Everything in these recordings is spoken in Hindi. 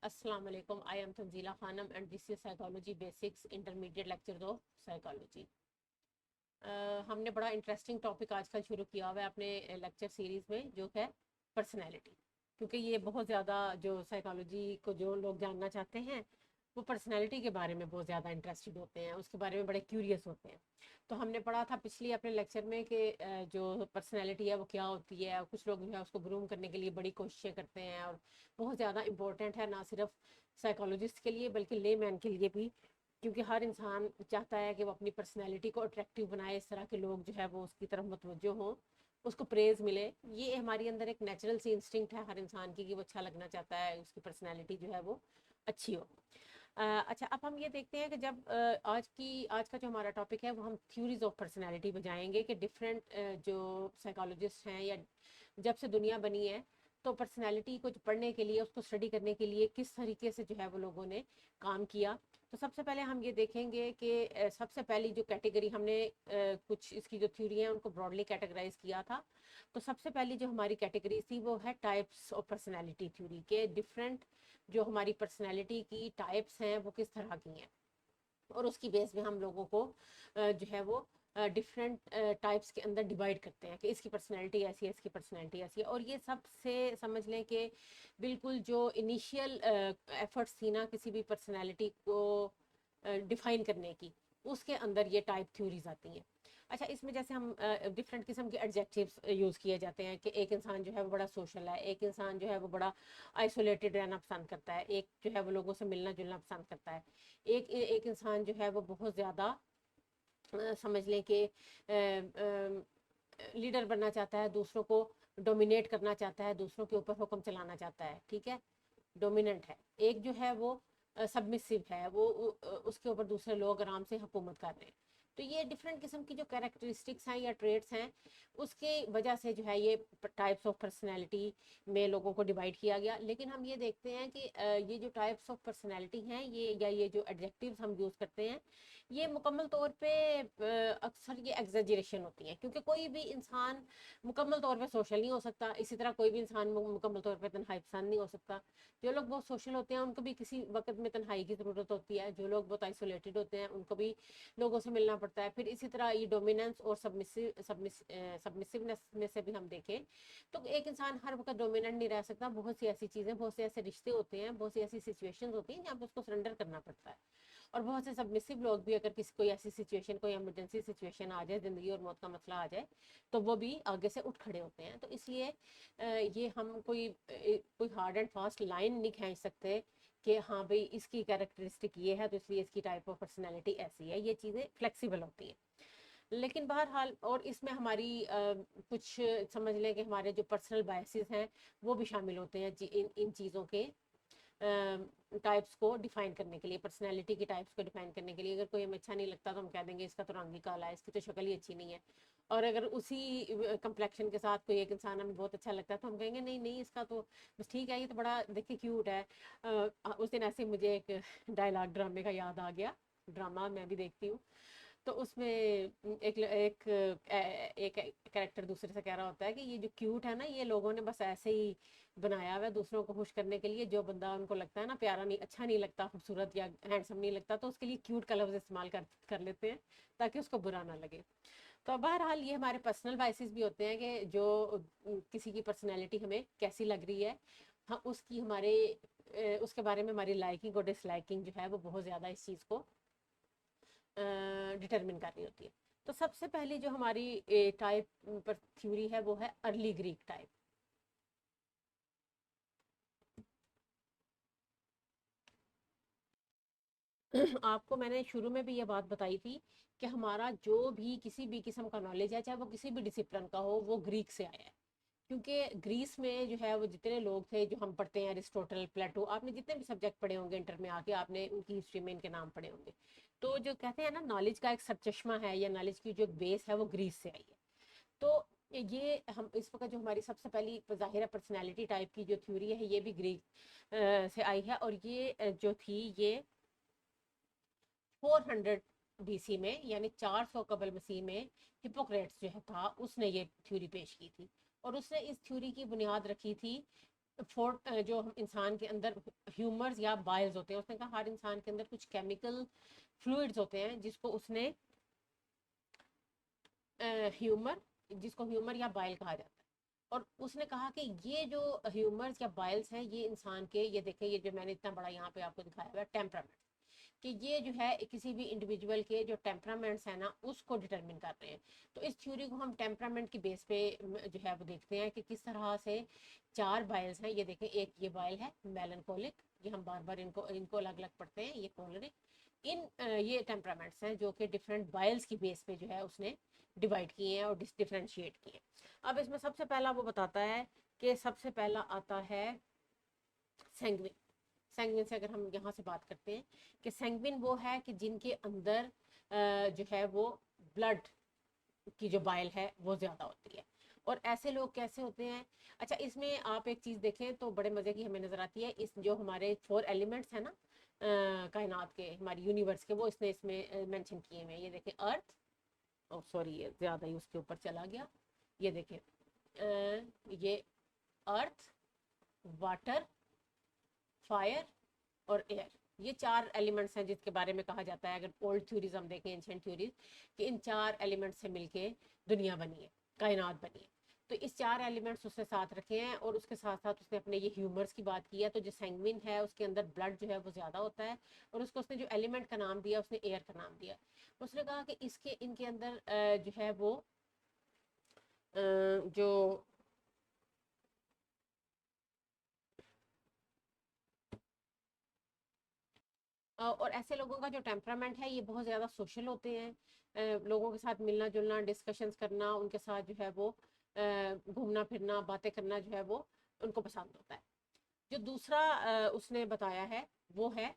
अस्सलाम वालेकुम। I am Tanzeela Khanam and this is psychology basics intermediate lecture of psychology. हमने बड़ा इंटरेस्टिंग टॉपिक आजकल शुरू किया हुआ है अपने लेक्चर सीरीज़ में, जो है पर्सनैलिटी। क्योंकि ये बहुत ज़्यादा, जो साइकोलॉजी को जो लोग जानना चाहते हैं वो पर्सनैलिटी के बारे में बहुत ज़्यादा इंटरेस्टेड होते हैं, उसके बारे में बड़े क्यूरियस होते हैं। तो हमने पढ़ा था पिछली अपने लेक्चर में कि जो पर्सनैलिटी है वो क्या होती है, और कुछ लोग जो है उसको ग्रूम करने के लिए बड़ी कोशिशें करते हैं, और बहुत ज़्यादा इम्पोर्टेंट है ना सिर्फ साइकोलॉजिस्ट के लिए बल्कि ले मैन के लिए भी। क्योंकि हर इंसान चाहता है कि वो अपनी पर्सनैलिटी को अट्रैक्टिव बनाए, इस तरह के लोग जो है वो उसकी तरफ मुतवज्जो हों, उसको प्रेज मिले। ये हमारी अंदर एक नेचुरल सी इंस्टिंक्ट है हर इंसान की कि वो अच्छा लगना चाहता है, उसकी पर्सनैलिटी जो है वो अच्छी हो। अच्छा, अब हम ये देखते हैं कि जब आज का जो हमारा टॉपिक है वो हम थ्योरीज ऑफ पर्सनैलिटी पे जाएंगे कि डिफरेंट जो साइकोलॉजिस्ट हैं या जब से दुनिया बनी है, तो पर्सनैलिटी को पढ़ने के लिए, उसको स्टडी करने के लिए किस तरीके से जो है वो लोगों ने काम किया। तो सबसे पहले हम ये देखेंगे कि सबसे पहली जो कैटेगरी हमने कुछ इसकी जो थ्योरी है उनको ब्रॉडली कैटेगराइज किया था। तो सबसे पहली जो हमारी कैटेगरी थी वो है टाइप्स ऑफ पर्सनैलिटी थ्योरी के। डिफरेंट जो हमारी पर्सनैलिटी की टाइप्स हैं वो किस तरह की हैं, और उसकी बेस में हम लोगों को जो है वो डिफरेंट टाइप्स के अंदर डिवाइड करते हैं कि इसकी पर्सनैलिटी ऐसी है, इसकी पर्सनैलिटी ऐसी है। और ये सबसे समझ लें कि बिल्कुल जो इनिशियल एफर्ट्स थी ना किसी भी पर्सनैलिटी को डिफाइन करने की, उसके अंदर ये टाइप थ्योरीज आती हैं। अच्छा, इसमें जैसे हम डिफरेंट किस्म के एडजेक्टिव्स यूज़ किए जाते हैं कि एक इंसान जो है वो बड़ा सोशल है, एक इंसान जो है वो बड़ा आइसोलेटेड रहना पसंद करता है, एक जो है वो लोगों से मिलना जुलना पसंद करता है, एक एक इंसान जो है वो बहुत ज़्यादा समझ लें कि लीडर बनना चाहता है, दूसरों को डोमिनेट करना चाहता है, दूसरों के ऊपर हुक्म चलाना चाहता है, ठीक है, डोमिनेंट है। एक जो है वो सबमिसिव है, वो उसके ऊपर दूसरे लोग आराम से हुकूमत कर रहे हैं। तो ये डिफरेंट किस्म की जो कैरेक्टरिस्टिक्स हैं या ट्रेड्स हैं, उसके वजह से जो है ये टाइप्स ऑफ पर्सनैलिटी में लोगों को डिवाइड किया गया। लेकिन हम ये देखते हैं कि ये जो टाइप्स ऑफ पर्सनैलिटी हैं ये, या ये जो एडजेक्टिव्स हम यूज़ करते हैं, ये मुकम्मल तौर पे अक्सर ये एग्जेजरेशन होती हैं। क्योंकि कोई भी इंसान मुकम्मल तौर पे सोशल नहीं हो सकता, इसी तरह कोई भी इंसान मुकम्मल तौर पे तन्हाई पसंद नहीं हो सकता। जो लोग बहुत सोशल होते हैं उनको भी किसी वक्त में तन्हाई की ज़रूरत होती है, जो लोग बहुत आइसोलेटेड होते हैं उनको भी लोगों से मिलना पड़ता है। फिर इसी तरह ये डोमिनेंस और सबमिसिवनेस में से भी हम देखें तो एक इंसान हर वक्त डोमिनेंट नहीं रह सकता। बहुत सी ऐसी चीज़ें, बहुत से ऐसे रिश्ते होते हैं, बहुत सी ऐसी सिचुएशंस होती हैं जहाँ पर उसको सरेंडर करना पड़ता है। और बहुत से सबमिसिव लोग भी, अगर किसी कोई ऐसी सिचुएशन, कोई इमरजेंसी सिचुएशन आ जाए, ज़िंदगी और मौत का मसला आ जाए, तो वो भी आगे से उठ खड़े होते हैं। तो इसलिए ये हम कोई हार्ड एंड फास्ट लाइन नहीं खींच सकते कि हाँ भाई इसकी कैरेक्टरिस्टिक ये है तो इसलिए इसकी टाइप ऑफ पर्सनैलिटी ऐसी है। ये चीज़ें फ्लेक्सिबल होती हैं। लेकिन बहरहाल, और इसमें हमारी कुछ समझ लें कि हमारे जो पर्सनल बायसेस हैं वो भी शामिल होते हैं इन इन चीज़ों के टाइप्स को डिफाइन करने के लिए, पर्सनैलिटी की टाइप्स को डिफाइन करने के लिए। अगर कोई हमें अच्छा नहीं लगता तो हम कह देंगे इसका तो रंग ही काला है, इसकी तो शक्ल ही अच्छी नहीं है। और अगर उसी कम्प्लेक्शन के साथ कोई एक इंसान हमें बहुत अच्छा लगता है तो हम कहेंगे नहीं नहीं, इसका तो बस ठीक है, ये तो बड़ा देखिए क्यूट है। उस दिन ऐसे मुझे एक डायलॉग ड्रामे का याद आ गया, ड्रामा मैं भी देखती हूँ। तो उसमें एक कैरेक्टर दूसरे से कह रहा होता है कि ये जो क्यूट है ना, ये लोगों ने बस ऐसे ही बनाया हुआ है दूसरों को खुश करने के लिए। जो बंदा उनको लगता है ना प्यारा नहीं, अच्छा नहीं लगता, खूबसूरत या हैंडसम नहीं लगता, तो उसके लिए क्यूट का लफ्ज़ इस्तेमाल कर लेते हैं ताकि उसको बुरा ना लगे। तो बहरहाल ये हमारे पर्सनल बाइसेस भी होते हैं कि जो किसी की पर्सनैलिटी हमें कैसी लग रही है, हम उसकी हमारे उसके बारे में हमारी लाइकिंग और डिसलाइकिंग जो है वो बहुत ज़्यादा इस चीज़ को डिटरमिन कर रही होती है। तो सबसे पहली जो हमारी टाइप पर थ्योरी है वो है अर्ली ग्रीक टाइप। आपको मैंने शुरू में भी ये बात बताई थी कि हमारा जो भी किसी भी किस्म का नॉलेज है, चाहे वो किसी भी डिसिप्लिन का हो, वो ग्रीक से आया है। क्योंकि ग्रीस में जो है वो जितने लोग थे, जो हम पढ़ते हैं अरिस्टोटल, प्लेटो, आपने जितने भी सब्जेक्ट पढ़े होंगे इंटर में आके, आपने उनकी हिस्ट्री में इनके नाम पढ़े होंगे। तो जो कहते हैं ना नॉलेज का एक सरचश्मा है, या नॉलेज की जो एक बेस है वो ग्रीस से आई है। तो ये हम इस वक्त जो हमारी सबसे पहली ज़ाहिर पर्सनैलिटी टाइप की जो थ्योरी है ये भी ग्रीक से आई है। और ये जो थी ये 400 BC में, यानी 400 कबल मसीह में हिपोक्रेट्स जो है था, उसने ये थ्योरी पेश की थी। और उसने इस थ्योरी की बुनियाद रखी थी जो हम इंसान के अंदर ह्यूमर्स या बाइल्स होते हैं, उसने कहा हर इंसान के अंदर कुछ केमिकल फ्लूइड्स होते हैं जिसको उसने ह्यूमर जिसको ह्यूमर या बाइल कहा जाता है। और उसने कहा कि ये जो ह्यूमर्स या बाइल्स हैं ये इंसान के, ये देखें ये जो मैंने इतना बड़ा यहाँ पे आपको दिखाया हुआ है टेम्परामेंट, कि ये जो है किसी भी इंडिविजुअल के जो टेम्परामेंट्स है ना उसको डिटरमिन कर रहे हैं। तो इस थ्योरी को हम टेम्परामेंट की बेस पे जो है वो देखते हैं कि किस तरह से 4 बाइल्स हैं। ये देखें, एक ये बाइल है मेलनकोलिक, ये हम बार बार इनको इनको अलग अलग पढ़ते हैं, ये कोलरिक। ये टेम्परामेंट्स हैं जो कि डिफरेंट बाइल्स की बेस पे जो है उसने डिवाइड किए हैं और डिफरेंशिएट किए हैं। अब इसमें सबसे पहला वो बताता है कि सबसे पहला आता है सैंग्विन। सैंग्विन से अगर हम यहाँ से बात करते हैं कि सैंग्विन वो है कि जिनके अंदर जो है वो ब्लड की जो बाइल है वो ज़्यादा होती है। और ऐसे लोग कैसे होते हैं? अच्छा, इसमें आप एक चीज़ देखें तो बड़े मज़े की हमें नज़र आती है। इस जो हमारे 4 एलिमेंट्स हैं ना कायनात के, हमारी यूनिवर्स के, वो इसने इसमें मेंशन किए हुए हैं। ये देखें अर्थ, ओ सॉरी ये ज़्यादा ही उसके ऊपर चला गया। ये देखें ये अर्थ, वाटर, फायर और एयर, ये 4 एलिमेंट्स हैं जिसके बारे में कहा जाता है, अगर ओल्ड थ्योरीज हम देखें, एंशिएंट थ्योरीज, कि इन 4 एलिमेंट्स से मिलके दुनिया बनी है, कायनात बनी है। तो इस 4 एलिमेंट्स उसने साथ रखे हैं और उसके साथ साथ उसने अपने ये ह्यूमर्स की बात की है। तो जो सैंग्विन है उसके अंदर ब्लड जो है वो ज़्यादा होता है और उसको उसने जो एलिमेंट का नाम दिया उसने एयर का नाम दिया। उसने कहा कि इसके इनके अंदर जो है वो जो और ऐसे लोगों का जो टेम्परामेंट है ये बहुत ज़्यादा सोशल होते हैं। लोगों के साथ मिलना जुलना, डिस्कशंस करना, उनके साथ जो है वो घूमना फिरना, बातें करना जो है वो उनको पसंद होता है। जो दूसरा उसने बताया है वो है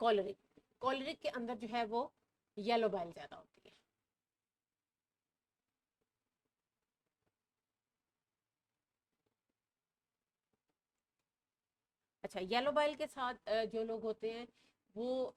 कॉलरिक। कॉलरिक के अंदर जो है वो येलो बाइल ज़्यादा होती है। अच्छा, येलो बाइल के साथ जो लोग होते हैं वो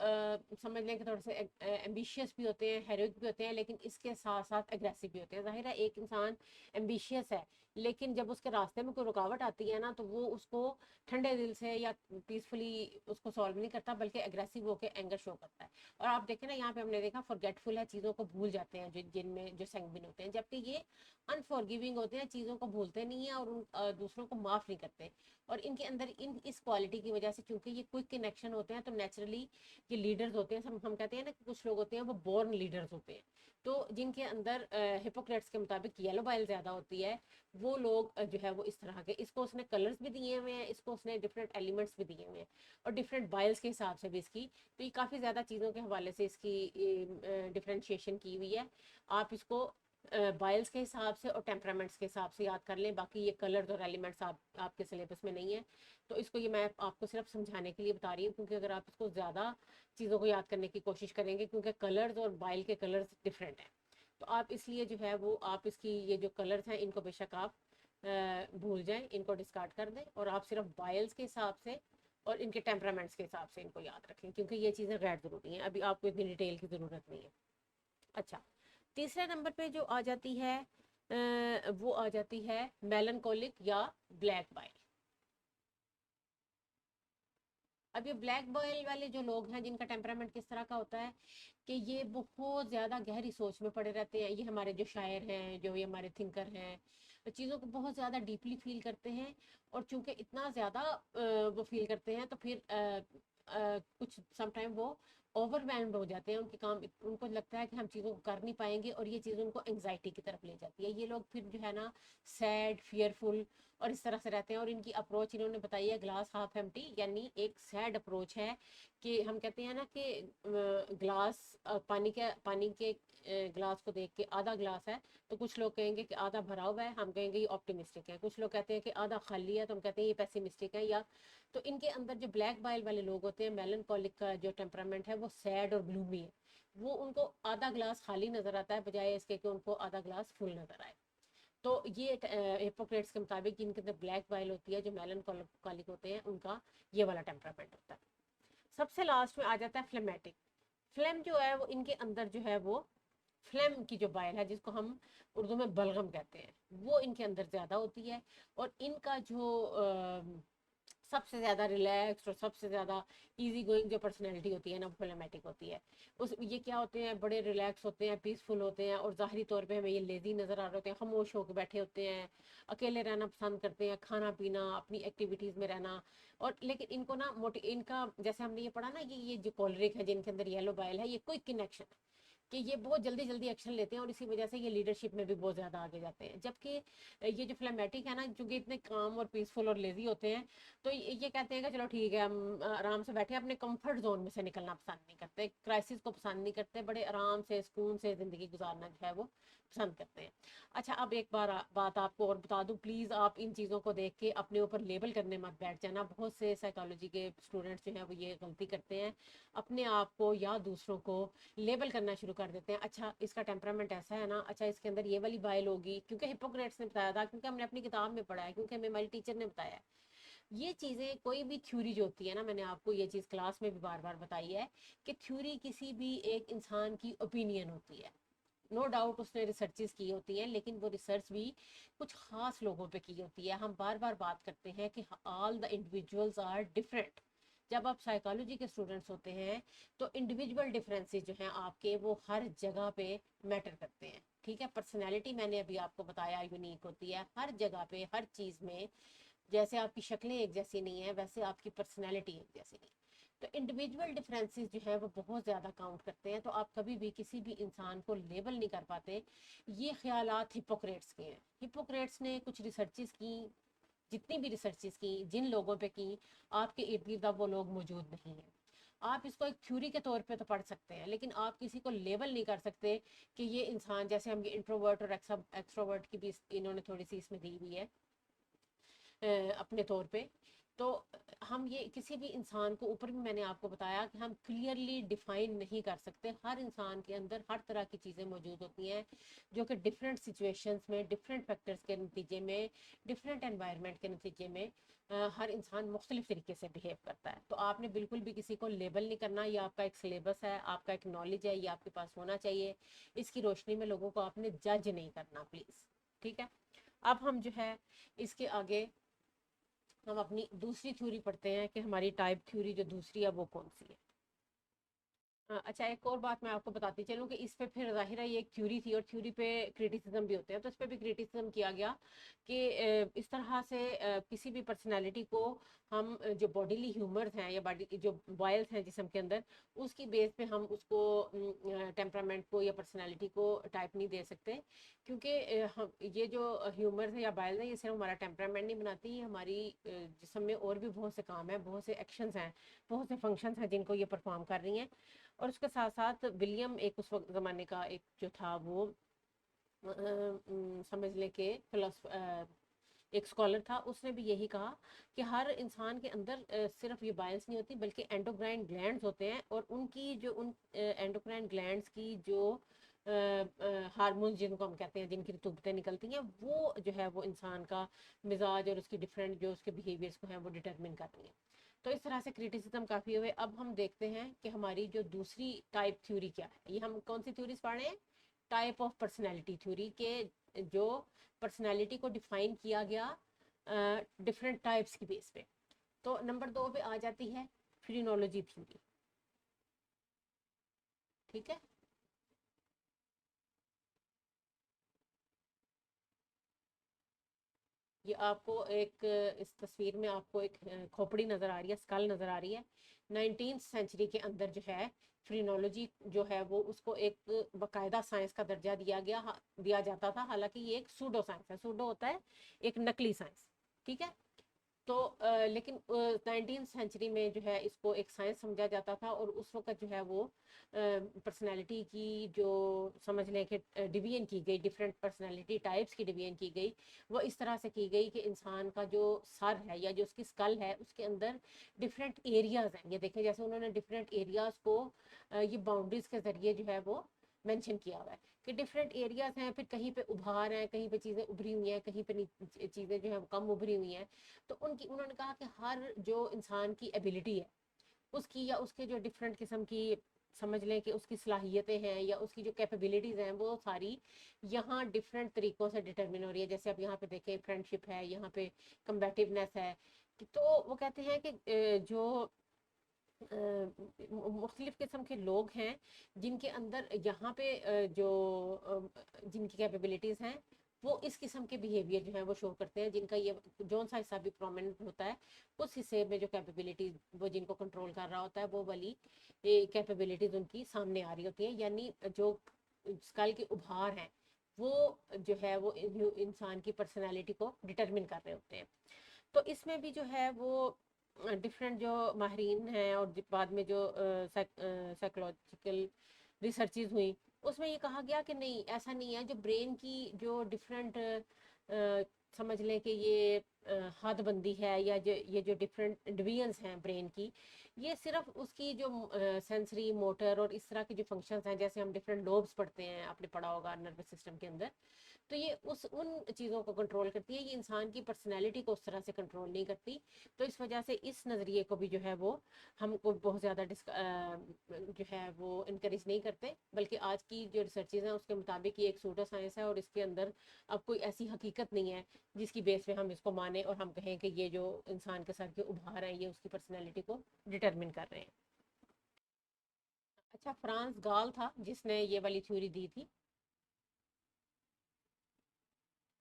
समझ लें कि थोड़े से एम्बिशियस भी होते हैं, हेरोइक भी होते हैं, लेकिन इसके साथ साथ एग्रेसिव भी होते हैं। जाहिर है एक इंसान एम्बिशियस है लेकिन जब उसके रास्ते में कोई रुकावट आती है ना तो वो उसको ठंडे दिल से या पीसफुली उसको सॉल्व नहीं करता बल्कि एग्रेसिव होकर एंगर शो करता है। और आप देखें ना यहाँ पे हमने देखा फॉरगेटफुल है, चीज़ों को भूल जाते हैं जिनमें जो सैंग्विन होते हैं, जबकि ये अनफॉरगिविंग होते हैं, चीज़ों को भूलते नहीं है और दूसरों को माफ़ नहीं करते। और इनके अंदर इस क्वालिटी की वजह से चूंकि ये क्विक कनेक्शन होते हैं तो नेचुरली ये लीडर्स होते हैं। हम कहते हैं ना कि कुछ लोग होते हैं वो बोर्न लीडर्स होते हैं। तो जिनके अंदर हिपोक्रेट्स के मुताबिक येलो बाइल ज़्यादा होती है वो लोग जो है वो इस तरह के, इसको उसने कलर्स भी दिए हुए हैं, इसको उसने डिफरेंट एलिमेंट्स भी दिए हुए हैं और डिफरेंट बाइल्स के हिसाब से भी इसकी, तो ये काफ़ी ज़्यादा चीज़ों के हवाले से इसकी डिफ्रेंशिएशन की हुई है। आप इसको बाइल्स के हिसाब से और टेम्परामेंट्स के हिसाब से याद कर लें, बाकी ये कलर्स और एलिमेंट्स आपके सिलेबस में नहीं है। तो इसको ये मैं आपको सिर्फ समझाने के लिए बता रही हूँ, क्योंकि अगर आप इसको ज़्यादा चीज़ों को याद करने की कोशिश करेंगे, क्योंकि कलर्स और बाइल के कलर्स डिफरेंट हैं, तो आप इसलिए जो है वो आप इसकी ये जो कलर्स हैं इनको बेशक आप भूल जाएं, इनको डिस्कार्ड कर दें और आप सिर्फ बाइल्स के हिसाब से और इनके टेम्परामेंट्स के हिसाब से इनको याद रखें, क्योंकि ये चीज़ें गैर ज़रूरी हैं, अभी आपको इतनी डिटेल की ज़रूरत नहीं है। अच्छा, तीसरे नंबर पे जो आ जाती है वो आ जाती है मेलनकोलिक या ब्लैक बाइल। अब ये ब्लैक बॉयल वाले जो लोग हैं जिनका टेम्परामेंट किस तरह का होता है कि ये बहुत ज़्यादा गहरी सोच में पड़े रहते हैं। ये हमारे जो शायर हैं, जो ये हमारे थिंकर हैं, चीज़ों को बहुत ज़्यादा डीपली फील करते हैं और चूंकि इतना ज़्यादा वो फील करते हैं तो फिर कुछ समटाइम वो ओवरवेल्म्ड हो जाते हैं। उनके काम, उनको लगता है कि हम चीज़ों को कर नहीं पाएंगे और ये चीज़ उनको एंग्जाइटी की तरफ ले जाती है। ये लोग फिर जो है ना सैड, फियरफुल और इस तरह से रहते हैं। और इनकी अप्रोच इन्होंने बताई है ग्लास हाफ एम्प्टी, यानी एक सैड अप्रोच है कि हम कहते हैं ना कि ग्लास पानी के ग्लास को देख के आधा ग्लास है तो कुछ लोग कहेंगे कि आधा भरा हुआ है, हम कहेंगे ये ऑप्टिमिस्टिक है। कुछ लोग कहते हैं कि आधा खाली है तो हम कहते हैं ये पेसिमिस्टिक है। या तो इनके अंदर जो ब्लैक बाइल वाले लोग होते हैं, मेलनकोलिक का जो टेम्परामेंट है वो सैड और ग्लूमी है। वो उनको आधा ग्लास खाली नजर आता है बजाय इसके कि उनको आधा ग्लास फुल नजर आए। तो ये हिपोक्रेट्स के मुताबिक जिनके अंदर ब्लैक बाइल होती है, जो मेलनकोलिक होते हैं, उनका ये वाला टेम्परामेंट होता है। सबसे लास्ट में आ जाता है फ्लेमेटिक। फ्लेम जो है वो इनके अंदर जो है वो फ्लेम की जो बाइल है, जिसको हम उर्दू में बलगम कहते हैं, वो इनके अंदर ज़्यादा होती है। और इनका जो सबसे ज़्यादा रिलैक्स और सबसे ज़्यादा इजी गोइंग जो पर्सनैलिटी होती है ना, वो फ्लेमेटिक होती है। उस ये क्या होते हैं, बड़े रिलैक्स होते हैं, पीसफुल होते हैं, और ज़ाहरी तौर पे हमें ये लेज़ी नज़र आ रहे होते हैं, खामोश होकर बैठे होते हैं, अकेले रहना पसंद करते हैं, खाना पीना, अपनी एक्टिविटीज़ में रहना। और लेकिन इनको ना इनका जैसे हमने ये पढ़ा ना कि ये जो कॉलरिक है जिनके अंदर येलो बाइल है, ये क्विक कनेक्शन है, कि ये बहुत जल्दी जल्दी एक्शन लेते हैं, और इसी वजह से ये लीडरशिप में भी बहुत ज़्यादा आगे जाते हैं। जबकि ये जो फ्लेमेटिक है ना, चूंकि इतने काम और पीसफुल और लेजी होते हैं, तो ये कहते हैं कि चलो ठीक है, हम आराम से बैठे, अपने कंफर्ट जोन में से निकलना पसंद नहीं करते, क्राइसिस को पसंद नहीं करते, बड़े आराम से सुकून से ज़िंदगी गुजारना जो है वो पसंद करते हैं। अच्छा, अब एक बार बात आपको और बता दूं, प्लीज़ आप इन चीज़ों को देख के अपने ऊपर लेबल करने मत बैठ जाना। बहुत से साइकोलॉजी के स्टूडेंट्स जो हैं वो ये गलती करते हैं, अपने आप को या दूसरों को लेबल करना शुरू कर देते हैं। अच्छा, इसका टेम्परामेंट ऐसा है ना, अच्छा इसके अंदर ये वाली बाइल होगी, क्योंकि हिपोक्रेट्स ने बताया था, क्योंकि हमने अपनी किताब में पढ़ा है, क्योंकि हमें हमारी टीचर ने बताया है। ये चीज़ें, कोई भी थ्योरी जो होती है ना, मैंने आपको ये चीज़ क्लास में भी बार बार बताई है, कि थ्योरी किसी भी एक इंसान की ओपिनियन होती है। नो डाउट उसने रिसर्चेस की होती हैं, लेकिन वो रिसर्च भी कुछ खास लोगों पे की होती है। हम बार बार बात करते हैं कि all the individuals are different. जब आप साइकोलॉजी के स्टूडेंट्स होते हैं, तो इंडिविजुअल डिफरेंसेस जो हैं आपके, वो हर जगह पे मैटर करते हैं। ठीक है, पर्सनैलिटी मैंने अभी आपको बताया यूनिक होती है हर जगह पे, हर चीज़ में। जैसे आपकी शक्लें एक जैसी नहीं है, वैसे आपकी पर्सनैलिटी एक जैसी नहीं। तो इंडिविजुअल डिफरेंसेस जो है वो बहुत ज़्यादा काउंट करते हैं। तो आप कभी भी किसी भी इंसान को लेबल नहीं कर पाते। ये ख्यालात हिपोक्रेट्स के हैं। हिपोक्रेट्स ने कुछ रिसर्चेस की, जितनी भी रिसर्चेस की, जिन लोगों पे की, आपके इर्द गिर्द अब वो लोग मौजूद नहीं हैं। आप इसको एक थ्योरी के तौर पे तो पढ़ सकते हैं, लेकिन आप किसी को लेबल नहीं कर सकते कि ये इंसान, जैसे हम ये इंट्रोवर्ट और एक्सट्रोवर्ट की भी इन्होंने थोड़ी सी इसमें दी हुई है अपने तौर पे। तो हम ये किसी भी इंसान को, ऊपर भी मैंने आपको बताया कि हम क्लियरली डिफाइन नहीं कर सकते। हर इंसान के अंदर हर तरह की चीज़ें मौजूद होती हैं, जो कि डिफरेंट सिचुएशंस में, डिफरेंट फैक्टर्स के नतीजे में, डिफरेंट एनवायरनमेंट के नतीजे में हर इंसान मुख्तलिफ तरीके से बिहेव करता है। तो आपने बिल्कुल भी किसी को लेबल नहीं करना। ये आपका एक सिलेबस है, आपका एक नॉलेज है, ये आपके पास होना चाहिए। इसकी रोशनी में लोगों को आपने जज नहीं करना, प्लीज़। ठीक है, अब हम जो है इसके आगे हम अपनी दूसरी थ्योरी पढ़ते हैं कि हमारी टाइप थ्योरी जो दूसरी है वो कौन सी है। अच्छा, एक और बात मैं आपको बताती चलूँ कि इस पे फिर जाहिर है ये एक थ्योरी थी, और थ्योरी पे क्रिटिसिज्म भी होते हैं, तो इस पे भी क्रिटिसिज्म किया गया कि इस तरह से किसी भी पर्सनालिटी को हम जो बॉडीली ह्यूमर्स हैं या बॉडी जो बॉयल्स हैं जिस्म के अंदर, उसकी बेस पे हम उसको टेम्परामेंट को या पर्सनालिटी को टाइप नहीं दे सकते। क्योंकि हम ये जो ह्यूमर्स है या बॉयल्स है, ये सिर्फ हमारा टेम्परामेंट नहीं बनाती, ये हमारी जिस्म में और भी बहुत से काम हैं, बहुत से एक्शंस हैं, बहुत से फंक्शंस हैं जिनको ये परफॉर्म कर रही हैं। और उसके साथ साथ विलियम, एक उस वक्त ज़माने का एक जो था वो समझ लें कि एक स्कॉलर था, उसने भी यही कहा कि हर इंसान के अंदर सिर्फ ये बाइल्स नहीं होती, बल्कि एंडोक्राइन ग्लैंड्स होते हैं, और उनकी जो उन एंडोक्राइन ग्लैंड्स की जो हार्मोन्स जिनको हम कहते हैं, जिनकी तुबतें निकलती हैं, वो जो है वो इंसान का मिजाज और उसकी डिफरेंट जो उसके बिहेवियर्स को हैं वो डिटरमिन करती हैं। तो इस तरह से क्रिटिसिज्म काफ़ी हुए। अब हम देखते हैं कि हमारी जो दूसरी टाइप थ्योरी क्या है। ये हम कौन सी थ्योरीज पढ़ रहे हैं? टाइप ऑफ पर्सनैलिटी थ्योरी के जो पर्सनैलिटी को डिफाइन किया गया डिफरेंट टाइप्स की बेस पे। तो नंबर 2 पे आ जाती है फ्रीनोलॉजी थ्योरी। ठीक है, ये आपको एक इस तस्वीर में आपको एक खोपड़ी नज़र आ रही है, स्कल नज़र आ रही है। 19th सेंचुरी के अंदर जो है फ्रीनोलॉजी जो है वो उसको एक बाकायदा साइंस का दर्जा दिया जाता था। हालांकि ये एक सूडो साइंस है। सूडो होता है एक नकली साइंस। ठीक है, तो लेकिन 19th सेंचुरी में जो है इसको एक साइंस समझा जाता था, और उस वक्त जो है वो पर्सनैलिटी की जो समझ लें कि डिवीजन की गई, डिफरेंट पर्सनैलिटी टाइप्स की डिवीजन की गई, वो इस तरह से की गई कि इंसान का जो सर है या जो उसकी स्कल है, उसके अंदर डिफरेंट एरियाज़ हैं। ये देखें, जैसे उन्होंने डिफरेंट एरियाज़ को ये बाउंड्रीज के ज़रिए जो है वो मेंशन किया हुआ है कि डिफरेंट एरियाज़ हैं, फिर कहीं पे उभार हैं, कहीं पे चीज़ें उभरी हुई हैं, कहीं पे चीज़ें जो है कम उभरी हुई हैं। तो उन्होंने कहा कि हर जो इंसान की एबिलिटी है, उसकी या उसके जो डिफरेंट किस्म की समझ लें कि उसकी सलाहियतें हैं या उसकी जो कैपेबिलिटीज़ हैं वो सारी यहाँ डिफरेंट तरीक़ों से डिटरमिन हो रही है। जैसे आप यहाँ पे देखें फ्रेंडशिप है, यहाँ पे कम्बेटिवनेस है। तो वो कहते हैं कि जो मुख्तलिफ़ किस्म के लोग हैं जिनके अंदर यहाँ पे जिनकी कैपेबिलिटीज़ हैं वो इस किस्म के बिहेवियर जो है वो शो करते हैं, जिनका ये जौन सा हिस्सा भी प्रोमिनेंट होता है उस हिस्से में जो कैपेबिलिटीज़ वो जिनको कंट्रोल कर रहा होता है वो वाली कैपेबिलिटीज़ उनकी सामने आ रही होती है। यानी जो स्कल के उभार हैं वो जो है वो इंसान की पर्सनैलिटी को डिटरमिन कर रहे होते हैं। तो इसमें भी जो है वो डिफरेंट जो माहरीन हैं और बाद में जो साइकोलॉजिकल रिसर्चेज हुई उसमें ये कहा गया कि नहीं, ऐसा नहीं है। जो ब्रेन की जो डिफरेंट समझ लें कि ये हदबंदी है या जो ये जो डिफरेंट डिवीजन्स हैं ब्रेन की, ये सिर्फ उसकी जो सेंसरी मोटर और इस तरह के जो फंक्शंस हैं, जैसे हम डिफरेंट लोब्स पढ़ते हैं, आपने पढ़ा होगा नर्वस सिस्टम के अंदर, तो ये उन चीज़ों को कंट्रोल करती है। ये इंसान की पर्सनैलिटी को उस तरह से कंट्रोल नहीं करती। तो इस वजह से इस नज़रिए को भी जो है वो हमको बहुत ज़्यादा जो है वो इनक्रेज नहीं करते, बल्कि आज की जो रिसर्चेज हैं उसके मुताबिक ये एक सूडो साइंस है और इसके अंदर अब कोई ऐसी हकीकत नहीं है जिसकी बेस पे हम इसको माने और हम कहें कि ये जो इंसान के सर के उभार हैं ये उसकी पर्सनैलिटी को डिटरमिन कर रहे हैं। अच्छा, फ्रांस गाल था जिसने ये वाली थ्योरी दी थी।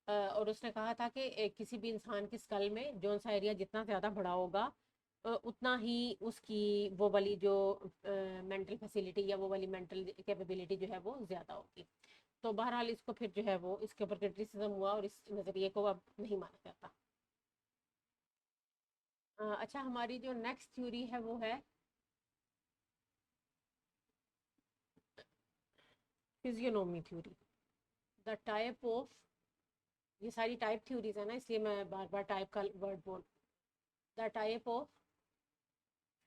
और उसने कहा था कि किसी भी इंसान की स्कल में जोन सा एरिया जितना ज़्यादा बड़ा होगा उतना ही उसकी वो वाली जो मेंटल फैसिलिटी या वो वाली मेंटल कैपेबिलिटी जो है वो ज़्यादा होगी। तो बहरहाल इसको फिर जो है वो इसके ऊपर क्रिटिसिज्म हुआ और इस नज़रिए को अब नहीं माना जाता। अच्छा, हमारी जो नेक्स्ट थ्योरी है वो है फिजियोनोमी थ्योरी। द टाइप ऑफ, ये सारी टाइप थ्योरीज है ना इसलिए मैं बार बार टाइप का वर्ड बोल, द टाइप ऑफ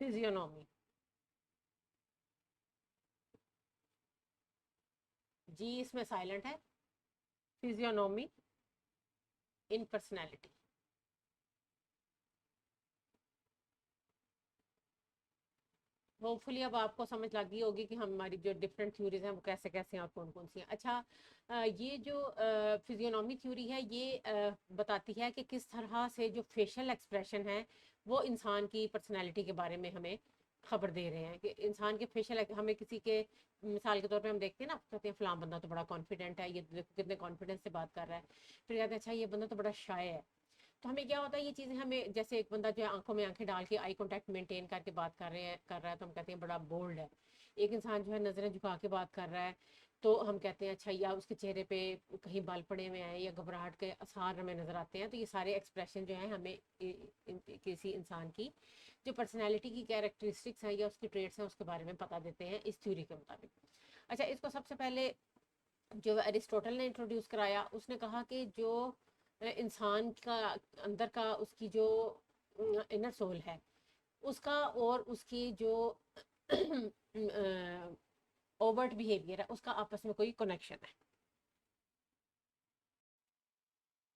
फिजियोनोमी। जी इसमें साइलेंट है। फिजियोनोमी इन पर्सनैलिटी। होपफुली अब आपको समझ लग गई होगी कि हमारी जो डिफरेंट थ्योरीज हैं वो कैसे कैसे हैं और कौन कौन सी हैं। अच्छा, ये जो फिजियोनॉमी थ्योरी है ये बताती है कि किस तरह से जो फेशियल एक्सप्रेशन है वो इंसान की पर्सनैलिटी के बारे में हमें खबर दे रहे हैं। कि इंसान के फेशियल, हमें किसी के मिसाल के तौर पे हम देखते हैं ना, कहते हैं फलां बंदा तो बड़ा कॉन्फिडेंट है, ये देखो कितने कॉन्फिडेंस से बात कर रहा है। फिर कहते हैं अच्छा ये बंदा तो बड़ा शाय है। तो हमें क्या होता है, ये चीज़ें हमें, जैसे एक बंदा जो है आंखों में आंखें डाल के आई कांटेक्ट मेंटेन करके बात कर रहा है तो हम कहते हैं बड़ा बोल्ड है। एक इंसान जो है नज़रें झुका के बात कर रहा है तो हम कहते हैं अच्छा, या उसके चेहरे पे कहीं बाल पड़े हुए हैं या घबराहट के आसार हमें नज़र आते हैं। तो ये सारे एक्सप्रेशन जो है हमें किसी इंसान की जो पर्सनैलिटी की कैरेक्टरिस्टिक्स हैं या उसकी ट्रेड्स हैं उसके बारे में पता देते हैं इस थ्योरी के मुताबिक। अच्छा, इसको सबसे पहले जो अरिस्टोटल ने इंट्रोड्यूस कराया, उसने कहा कि जो इंसान का अंदर का उसकी जो इनर सोल है उसका और उसकी जो ओवर्ट बिहेवियर है उसका आपस में कोई कनेक्शन है।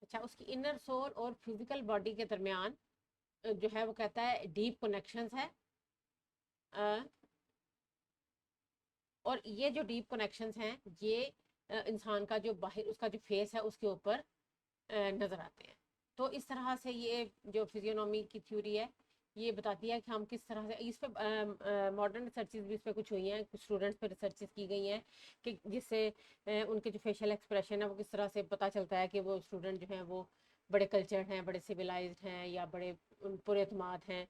अच्छा, उसकी इनर सोल और फिजिकल बॉडी के दरमियान जो है वो कहता है डीप कनेक्शंस है। और ये जो डीप कनेक्शंस हैं ये इंसान का जो बाहर उसका जो फेस है उसके ऊपर नज़र आते हैं। तो इस तरह से ये जो फिजियोनॉमी की थ्योरी है ये बताती है कि हम किस तरह से इस पे मॉडर्न रिसर्चेज भी इस पे कुछ हुई हैं, कुछ स्टूडेंट्स पे रिसर्चेज की गई हैं कि जिससे उनके जो फेशियल एक्सप्रेशन है वो किस तरह से पता चलता है कि वो स्टूडेंट जो हैं वो बड़े कल्चर्ड हैं, बड़े सिविलाइज्ड हैं या बड़े पुरएतमाद हैं।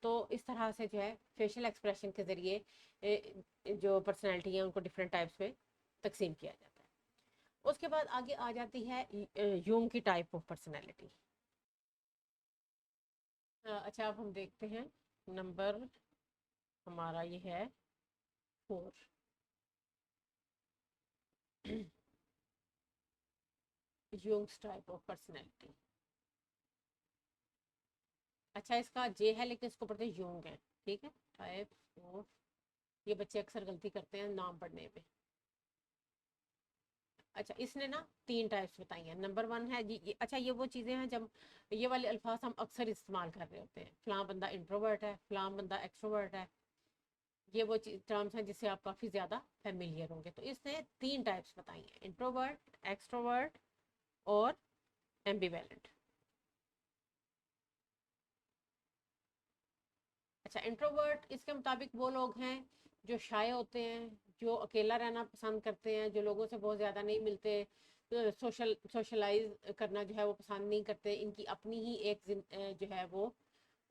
तो इस तरह से जो है फेशियल एक्सप्रेशन के ज़रिए जो पर्सनैलिटी है उनको डिफरेंट टाइप्स में तकसीम किया जाता है। उसके बाद आगे आ जाती है यूंग की टाइप ऑफ पर्सनैलिटी। अच्छा, अब हम देखते हैं नंबर हमारा ये है 4। यूंग्स टाइप ऑफ पर्सनैलिटी। अच्छा, इसका जे है लेकिन इसको पढ़ते यूंग है, ठीक है। टाइप ऑफ, ये बच्चे अक्सर गलती करते हैं नाम पढ़ने में। अच्छा, इसने ना 3 टाइप्स बताई हैं। नंबर 1 है जी अच्छा, ये वो चीज़ें हैं जब ये वाले अल्फाज हम अक्सर इस्तेमाल कर रहे होते हैं, फलां बंदा इंट्रोवर्ट है, फलां बंदा एक्सट्रोवर्ट है। ये वो टर्म्स हैं जिससे आप काफ़ी ज़्यादा फेमिलियर होंगे। तो इसने 3 टाइप्स बताई हैं, इंट्रोवर्ट, एक्सट्रोवर्ट और एम्बिवेलेंट। अच्छा, इंट्रोवर्ट इसके मुताबिक वो लोग हैं जो शाय होते हैं, जो अकेला रहना पसंद करते हैं, जो लोगों से बहुत ज़्यादा नहीं मिलते, सोशलाइज करना जो है वो पसंद नहीं करते। इनकी अपनी ही एक जो है वो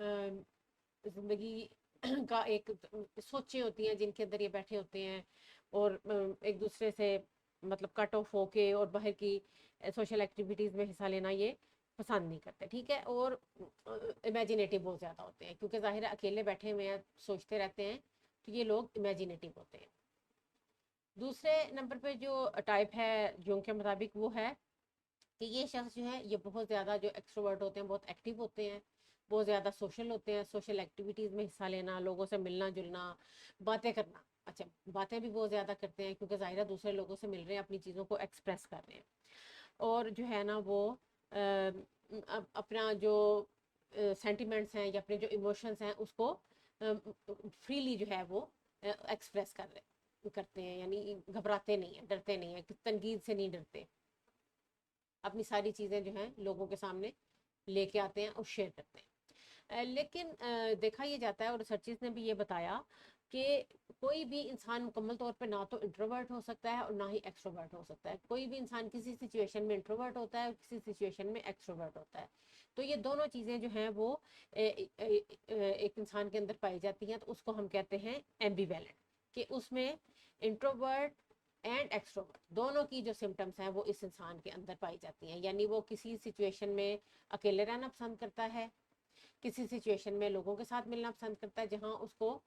ज़िंदगी का एक सोचें होती हैं जिनके अंदर ये बैठे होते हैं, और एक दूसरे से मतलब कट ऑफ होके और बाहर की सोशल एक्टिविटीज़ में हिस्सा लेना ये पसंद नहीं करते, ठीक है। और इमेजिनेटिव बहुत ज़्यादा होते हैं, क्योंकि ज़ाहिर है अकेले बैठे हुए हैं, सोचते रहते हैं, तो ये लोग इमेजिनेटिव होते हैं। दूसरे नंबर पे जो टाइप है जो के मुताबिक वो है कि ये शख्स जो है ये बहुत ज़्यादा जो एक्सट्रोवर्ट होते हैं, बहुत एक्टिव होते हैं, बहुत ज़्यादा सोशल होते हैं, सोशल एक्टिविटीज़ में हिस्सा लेना, लोगों से मिलना जुलना, बातें करना। अच्छा, बातें भी बहुत ज़्यादा करते हैं क्योंकि ज़ाहिर है दूसरे लोगों से मिल रहे हैं, अपनी चीज़ों को एक्सप्रेस कर रहे हैं। और जो है ना वो अपना जो सेंटिमेंट्स हैं या अपने जो इमोशंस हैं उसको फ्रीली जो है वो एक्सप्रेस करते हैं, यानी घबराते नहीं हैं, डरते नहीं हैं, तनकीद से नहीं डरते, अपनी सारी चीज़ें जो हैं लोगों के सामने लेके आते हैं और शेयर करते हैं। लेकिन देखा ये जाता है और रिसर्चेस ने भी ये बताया कि कोई भी इंसान मुकम्मल तौर पे ना तो इंट्रोवर्ट हो सकता है और ना ही एक्सट्रोवर्ट हो सकता है। कोई भी इंसान किसी सिचुएशन में इंट्रोवर्ट होता है और किसी सिचुएशन में एक्सट्रोवर्ट होता है। तो ये दोनों चीज़ें जो हैं वो एक इंसान के अंदर पाई जाती हैं, तो उसको हम कहते हैं एम्बिवेलेंट, कि उसमें इंट्रोवर्ट एंड एक्सट्रोवर्ट दोनों की जो सिम्टम्स हैं वो इस इंसान के अंदर पाई जाती हैं। यानी वो किसी सिचुएशन में अकेले रहना पसंद करता है, किसी सिचुएशन में लोगों के साथ मिलना पसंद करता है जहाँ उसको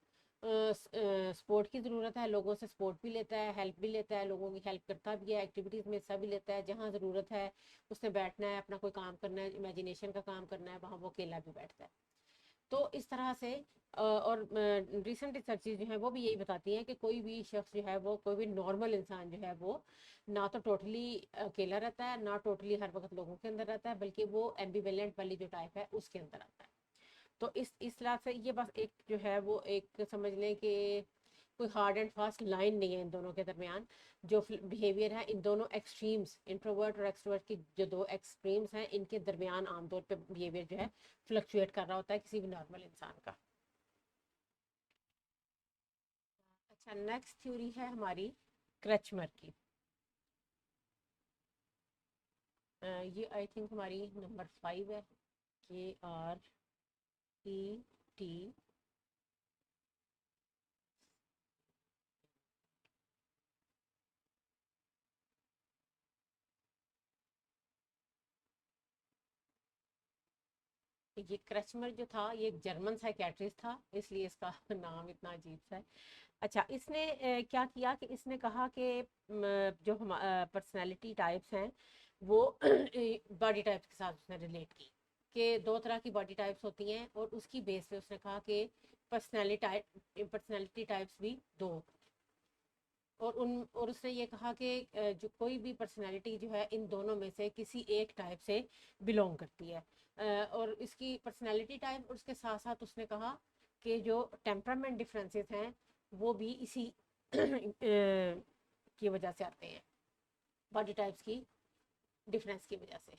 सपोर्ट की ज़रूरत है, लोगों से सपोर्ट भी लेता है, हेल्प भी लेता है, लोगों की हेल्प करता भी है, एक्टिविटीज़ में हिस्सा भी लेता है। जहाँ ज़रूरत है उसने बैठना है, अपना कोई काम करना है, इमेजिनेशन का काम करना है, वहाँ वो अकेला भी बैठता है। तो इस तरह से और रिसेंट रिसर्चेज जो है वो भी यही बताती हैं कि कोई भी शख्स जो है वो, कोई भी नॉर्मल इंसान जो है वो ना तो टोटली अकेला रहता है, ना टोटली हर वक्त लोगों के अंदर रहता है, बल्कि वो एम्बिवेलेंट वाली जो टाइप है उसके अंदर आता है। तो इस लिहाज से ये बस एक जो है वो एक समझ लें कि कोई हार्ड एंड फास्ट लाइन नहीं है इन दोनों के दरमियान। जो बिहेवियर है इन दोनों एक्सट्रीम्स, इंट्रोवर्ट और एक्सट्रोवर्ट की जो दो एक्सट्रीम्स हैं, इनके दरमियान आमतौर पे बिहेवियर जो है फ्लक्चुएट कर रहा होता है किसी भी नॉर्मल इंसान का। अच्छा, नेक्स्ट थ्योरी है हमारी क्रचमर की। ये आई थिंक हमारी नंबर 5 है। KRET। ये क्रचमर जो था ये एक जर्मन साइकेट्रिस्ट था, इसलिए इसका नाम इतना अजीब सा है। अच्छा, इसने क्या किया कि इसने कहा कि जो हम पर्सनैलिटी टाइप्स हैं वो बॉडी टाइप्स के साथ उसने रिलेट की कि दो तरह की बॉडी टाइप्स होती हैं, और उसकी बेस पे उसने कहा कि पर्सनैलिटी टाइप्स भी दो। और उसने ये कहा कि जो कोई भी पर्सनैलिटी जो है इन दोनों में से किसी एक टाइप से बिलोंग करती है। और इसकी पर्सनैलिटी टाइप और उसके साथ साथ उसने कहा कि जो टेम्परामेंट डिफरेंसेस हैं वो भी इसी की वजह से आते हैं, बॉडी टाइप्स की डिफरेंस की वजह से,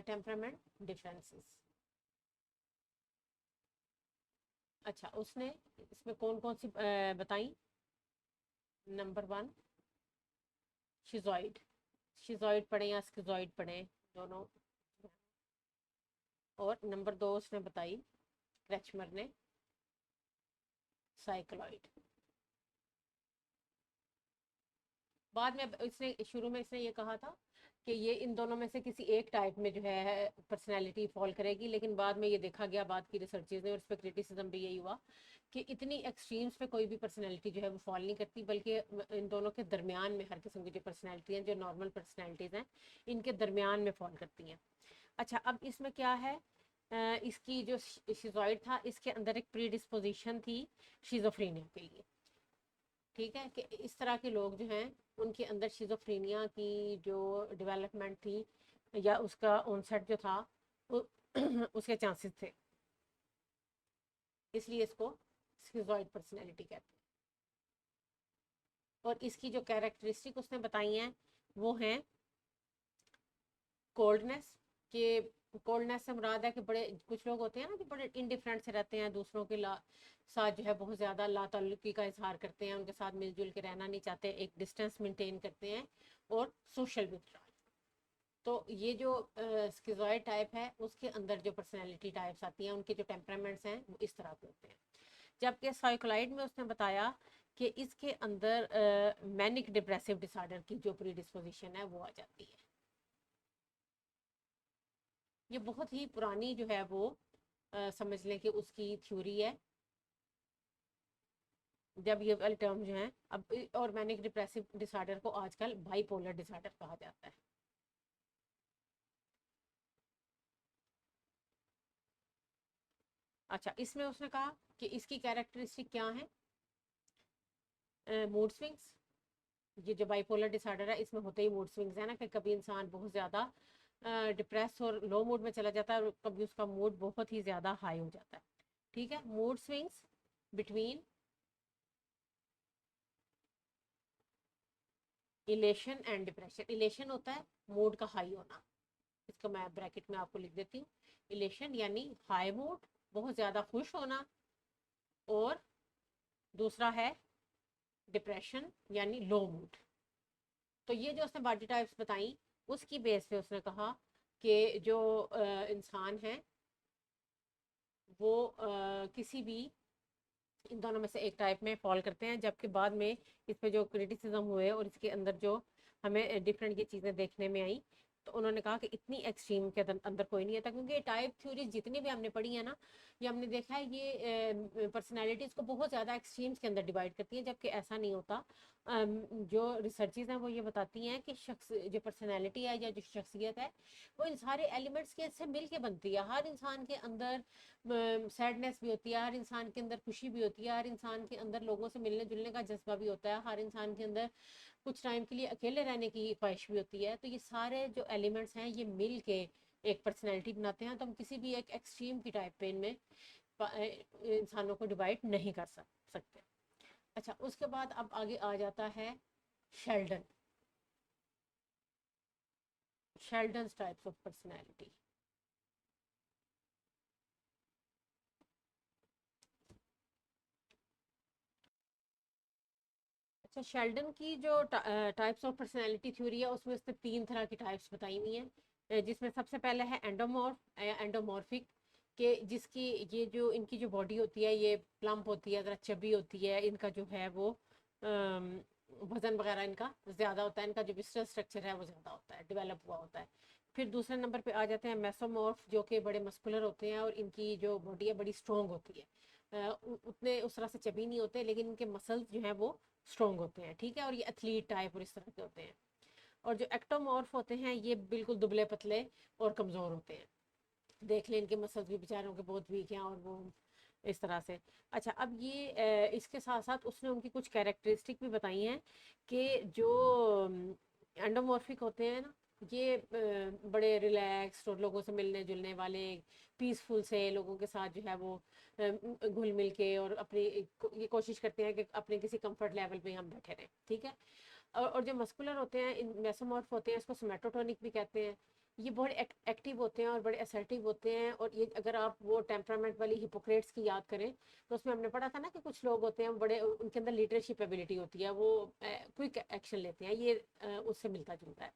टेम्परामेंट डिफरेंसेस। अच्छा, उसने इसमें कौन कौन सी बताई। नंबर 1 शिजॉइड, शिजॉइड पढ़े या स्किजॉइड पढ़े, दोनों। और नंबर 2 उसने बताई क्रैचमर ने साइक्लॉइड। बाद में इसने शुरू में इसने ये कहा था कि ये इन दोनों में से किसी एक टाइप में जो है पर्सनैलिटी फॉल करेगी, लेकिन बाद में ये देखा गया, बाद की रिसर्चेज ने, और इस पर क्रिटिसिज्म भी यही हुआ कि इतनी एक्सट्रीम्स पे कोई भी पर्सनैलिटी जो है वो फॉल नहीं करती, बल्कि इन दोनों के दरमियान में हर किस्म की जो पर्सनैलिटी हैं, जो नॉर्मल पर्सनैलिटीज़ हैं, इनके दरमियान में फॉल करती हैं। अच्छा, अब इसमें क्या है, इसकी जो शिजॉइड था इसके अंदर एक प्री डिस्पोजिशन थी शिजोफ्रेनिया के लिए, ठीक है, कि इस तरह के लोग जो हैं उनके अंदर शिजोफ्रेनिया की जो डेवलपमेंट थी या उसका ऑनसेट जो था वो उसके चांसेस थे। इसलिए इसको स्किज़ॉइड पर्सनैलिटी कहते हैं। और इसकी जो कैरेक्टरिस्टिक उसने बताई हैं वो हैं कोल्डनेस, कि कोल्डनेस से मुराद है कि बड़े कुछ लोग होते हैं ना जो बड़े इंडिफरेंट से रहते हैं, दूसरों के साथ जो है बहुत ज़्यादा लाताल्लुकी का इजहार करते हैं, उनके साथ मिलजुल के रहना नहीं चाहते, एक डिस्टेंस मेंटेन करते हैं, और सोशल विथड्रॉल। तो ये जो स्किज़ॉइड टाइप है उसके अंदर जो पर्सनैलिटी टाइप्स आती हैं, उनके जो टेम्परामेंट्स हैं वो इस तरह के होते हैं। जबकि साइकोलाइड में उसने बताया कि इसके अंदर मैनिक डिप्रेसिव डिसऑर्डर की जो प्रीडिस्पोजिशन है वो आ जाती है। ये बहुत ही पुरानी जो है वो समझ लें कि उसकी थ्योरी है, जब ये वाले टर्म जो हैं अब, और मैनिक डिप्रेसिव डिसऑर्डर को आजकल बाइपोलर डिसऑर्डर कहा जाता है। अच्छा, इसमें उसने कहा कि इसकी कैरेक्टरिस्टिक क्या है, मूड स्विंग्स। ये जो बाइपोलर डिसऑर्डर है इसमें होते ही मूड स्विंग्स है ना, कि कभी इंसान बहुत ज़्यादा डिप्रेस और लो मूड में चला जाता है और कभी उसका मूड बहुत ही ज़्यादा हाई हो जाता है। ठीक है, mood swings between elation and depression. Elation होता है मूड का हाई होना, इसको मैं ब्रैकेट में आपको लिख देती हूँ। इलेशन यानी हाई मूड, बहुत ज़्यादा खुश होना, और दूसरा है डिप्रेशन यानी लो मूड। तो ये जो उसने बॉडी टाइप्स बताई उसकी बेस पे उसने कहा कि जो इंसान है वो किसी भी इन दोनों में से एक टाइप में फॉल करते हैं। जबकि बाद में इस पे जो क्रिटिसिज्म हुए और इसके अंदर जो हमें डिफरेंट ये चीज़ें देखने में आई, तो उन्होंने कहा कि इतनी एक्सट्रीम के अंदर कोई नहीं था, क्योंकि टाइप थ्योरी जितनी भी हमने पढ़ी है ना, ये हमने देखा है ये पर्सनैलिटीज़ को बहुत ज़्यादा एक्सट्रीम्स के अंदर डिवाइड करती हैं, जबकि ऐसा नहीं होता। जो रिसर्चेज हैं वो ये बताती हैं कि शख्स जो पर्सनैलिटी है या जो शख्सियत है वो इन सारे एलिमेंट्स के से मिल के बनती है। हर इंसान के अंदर सैडनेस भी होती है, हर इंसान के अंदर खुशी भी होती है, हर इंसान के अंदर लोगों से मिलने जुलने का जज्बा भी होता है, हर इंसान के अंदर कुछ टाइम के लिए अकेले रहने की ख्वाहिश भी होती है। तो ये सारे जो एलिमेंट्स हैं ये मिल के एक पर्सनैलिटी बनाते हैं। तो हम किसी भी एक एक्सट्रीम की टाइप पे इनमें इंसानों को डिवाइड नहीं कर सकते। अच्छा, उसके बाद अब आगे आ जाता है Sheldon, Sheldon types of personality. अच्छा, शेल्डन की जो टाइप्स ऑफ पर्सनैलिटी थ्योरी है उसमें उसने 3 तरह की टाइप्स बताई हुई हैं, जिसमें सबसे पहले है एंडोमॉर्फिक, के जिसकी ये जो इनकी जो बॉडी होती है ये प्लम्प होती है, ज़रा चबी होती है, इनका जो है वो वजन वगैरह इनका ज़्यादा होता है, इनका जो विस्टल स्ट्रक्चर है वो ज़्यादा होता है, डेवलप हुआ होता है। फिर दूसरे नंबर पे आ जाते हैं मेसोमॉर्फ, जो कि बड़े मस्कुलर होते हैं और इनकी जो बॉडी है बड़ी स्ट्रॉन्ग होती है। उतने उस तरह से चबी नहीं होते, लेकिन इनके मसल्स जो हैं वो स्ट्रॉन्ग होते हैं। ठीक है, और ये एथलीट टाइप और इस तरह के होते हैं। और जो एक्टोमॉर्फ होते हैं ये बिल्कुल दुबले पतले और कमज़ोर होते हैं, देख लें इनके मसल्स भी बेचारों के बहुत वीक हैं, और वो इस तरह से। अच्छा, अब ये इसके साथ साथ उसने उनकी कुछ कैरेक्टरिस्टिक भी बताई हैं कि जो एंडोमॉर्फिक होते हैं ना ये बड़े रिलैक्स्ड और लोगों से मिलने जुलने वाले, पीसफुल से लोगों के साथ जो है वो घुल मिल के और अपनी ये कोशिश करते हैं कि अपने किसी कंफर्ट लेवल पे हम बैठे रहें। ठीक है, और जो मस्कुलर होते हैं मेसोमॉर्फ होते हैं, इसको सोमेटोटोनिक भी कहते हैं। ये बड़े एक्टिव होते हैं और बड़े असर्टिव होते हैं। और ये अगर आप वो टेम्परामेंट वाली हिपोक्रेट्स की याद करें तो उसमें हमने पढ़ा था ना कि कुछ लोग होते हैं बड़े, उनके अंदर लीडरशिप एबिलिटी होती है, वो क्विक एक्शन लेते हैं, ये उससे मिलता जुलता है।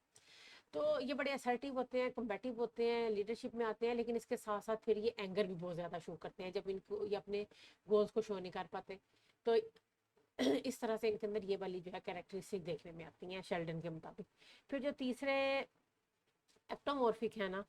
तो ये बड़े असर्टिव होते हैं, कम्बैटिव होते हैं, लीडरशिप में आते हैं, लेकिन इसके साथ साथ फिर ये एंगर भी बहुत ज़्यादा शो करते हैं जब इनको ये अपने गोल्स को शो नहीं कर पाते। तो इस तरह से इनके अंदर ये वाली जो है कैरेक्टरिस्टिक देखने में आती हैं शेल्डन के मुताबिक। फिर जो तीसरे एक्टोमॉर्फिक है ना,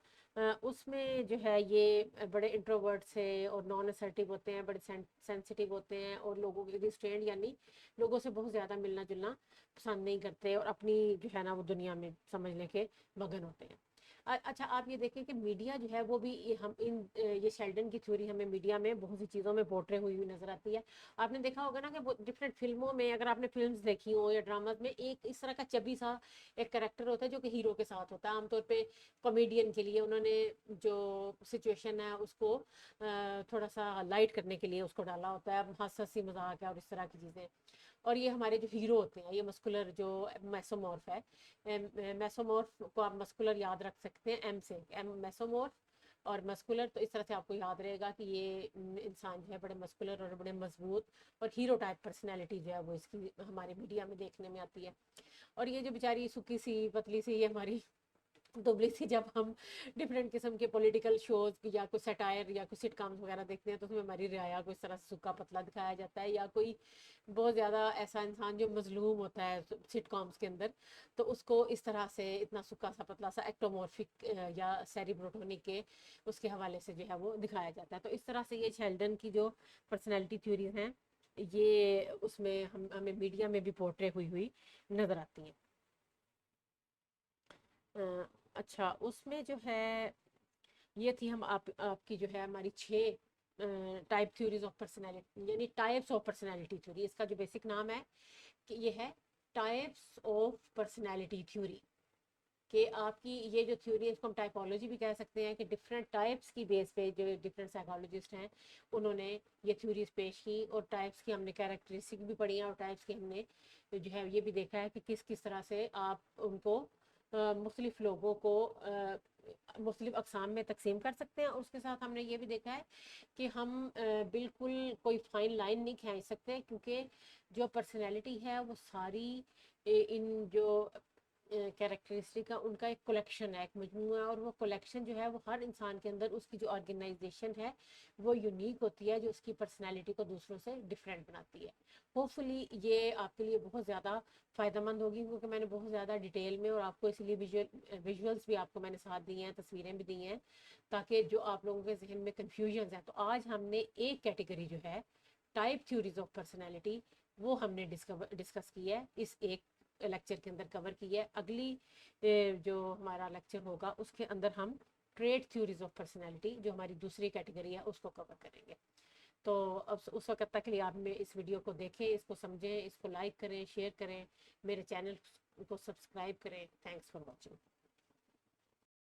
उसमें जो है ये बड़े इंट्रोवर्ट से और नॉन असर्टिव होते हैं, बड़े सेंसिटिव होते हैं और लोगों के रिस्ट्रेंड यानी लोगों से बहुत ज़्यादा मिलना जुलना पसंद नहीं करते और अपनी जो है ना वो दुनिया में समझने के मगन होते हैं। अच्छा आप ये देखें कि मीडिया जो है वो भी ये शेल्डन की थ्योरी हमें मीडिया में बहुत सी चीज़ों में पोर्ट्रे हुई हुई नजर आती है। आपने देखा होगा ना कि वो डिफरेंट फिल्मों में, अगर आपने फिल्म्स देखी हो या ड्रामाज में, एक इस तरह का चबी सा एक करेक्टर होता है जो कि हीरो के साथ होता है। आमतौर पे कॉमेडियन के लिए उन्होंने जो सिचुएशन है उसको थोड़ा सा लाइट करने के लिए उसको डाला होता है, हंसी मजाक है और इस तरह की चीज़ें। और ये हमारे जो हीरो होते हैं, ये मस्कुलर जो मैसोमॉर्फ है, मैसोमॉर्फ को आप मस्कुलर याद रख सकते हैं एम से, एम मैसोमॉर्फ और मस्कुलर, तो इस तरह से आपको याद रहेगा कि ये इंसान जो है बड़े मस्कुलर और बड़े मजबूत और हीरो टाइप पर्सनैलिटी जो है वो इसकी हमारे मीडिया में देखने में आती है। और ये जो बेचारी सूखी सी पतली सी ये हमारी दुबली सी, जब हम डिफरेंट किस्म के पॉलिटिकल शोज या कोई सटायर या कोई सिटकॉम्स वगैरह देखते हैं तो उसमें हमारी रियाया को इस तरह से सूखा पतला दिखाया जाता है, या कोई बहुत ज़्यादा ऐसा इंसान जो मजलूम होता है सिटकॉम्स के अंदर, तो उसको इस तरह से इतना सूखा सा पतला सा एक्टोमॉर्फिक या सेरिब्रोटोनिक के उसके हवाले से जो है वो दिखाया जाता है। तो इस तरह से ये शेल्डन की जो पर्सनैलिटी थ्योरीज हैं ये उसमें हमें मीडिया में भी पोर्ट्रे हुई हुई नज़र आती हैं। अ, अच्छा उसमें जो है ये थी हम आपकी जो है हमारी 6 टाइप थ्योरीज ऑफ पर्सनैलिटी, यानी टाइप्स ऑफ पर्सनैलिटी थ्योरी, इसका जो बेसिक नाम है कि ये है टाइप्स ऑफ पर्सनैलिटी थ्योरी। कि आपकी ये जो थ्योरी है इसको हम टाइपोलॉजी भी कह सकते हैं, कि डिफरेंट टाइप्स की बेस पे जो डिफरेंट साइकोलॉजिस्ट हैं उन्होंने ये थ्योरीज पेश की, और टाइप्स की हमने कैरेक्टरिस्टिक भी पढ़ी है, और टाइप्स की हमने जो है ये भी देखा है कि किस किस तरह से आप उनको मुख्तलिफ लोगों को मुख्तलिफ अकसाम में तकसीम कर सकते हैं। और उसके साथ हमने ये भी देखा है कि हम बिल्कुल कोई फाइन लाइन नहीं खींच सकते, क्योंकि जो पर्सनैलिटी है वो सारी इन जो कैरेक्टरिस्टिक का उनका एक कलेक्शन है, एक मजमूआ है, और वो कलेक्शन जो है वो हर इंसान के अंदर उसकी जो ऑर्गेनाइजेशन है वो यूनिक होती है, जो उसकी पर्सनैलिटी को दूसरों से डिफरेंट बनाती है। होपफुली ये आपके लिए बहुत ज़्यादा फ़ायदेमंद होगी, क्योंकि मैंने बहुत ज़्यादा डिटेल में और आपको इसलिए विजुअल्स भी आपको मैंने साथ दिए हैं, तस्वीरें भी दी हैं, ताकि जो आप लोगों के जहन में कन्फ्यूजन है, तो आज हमने एक कैटेगरी जो है टाइप थ्योरीज ऑफ पर्सनैलिटी वो हमने डिस्कस की है, इस एक लेक्चर के अंदर कवर की है। अगली जो हमारा लेक्चर होगा उसके अंदर हम ट्रेड थ्योरीज ऑफ पर्सनैलिटी जो हमारी दूसरी कैटेगरी है उसको कवर करेंगे। तो अब उस वक्त तक के लिए आप इस वीडियो को देखें, इसको समझें, इसको लाइक करें, शेयर करें, मेरे चैनल को सब्सक्राइब करें। Thanks for watching.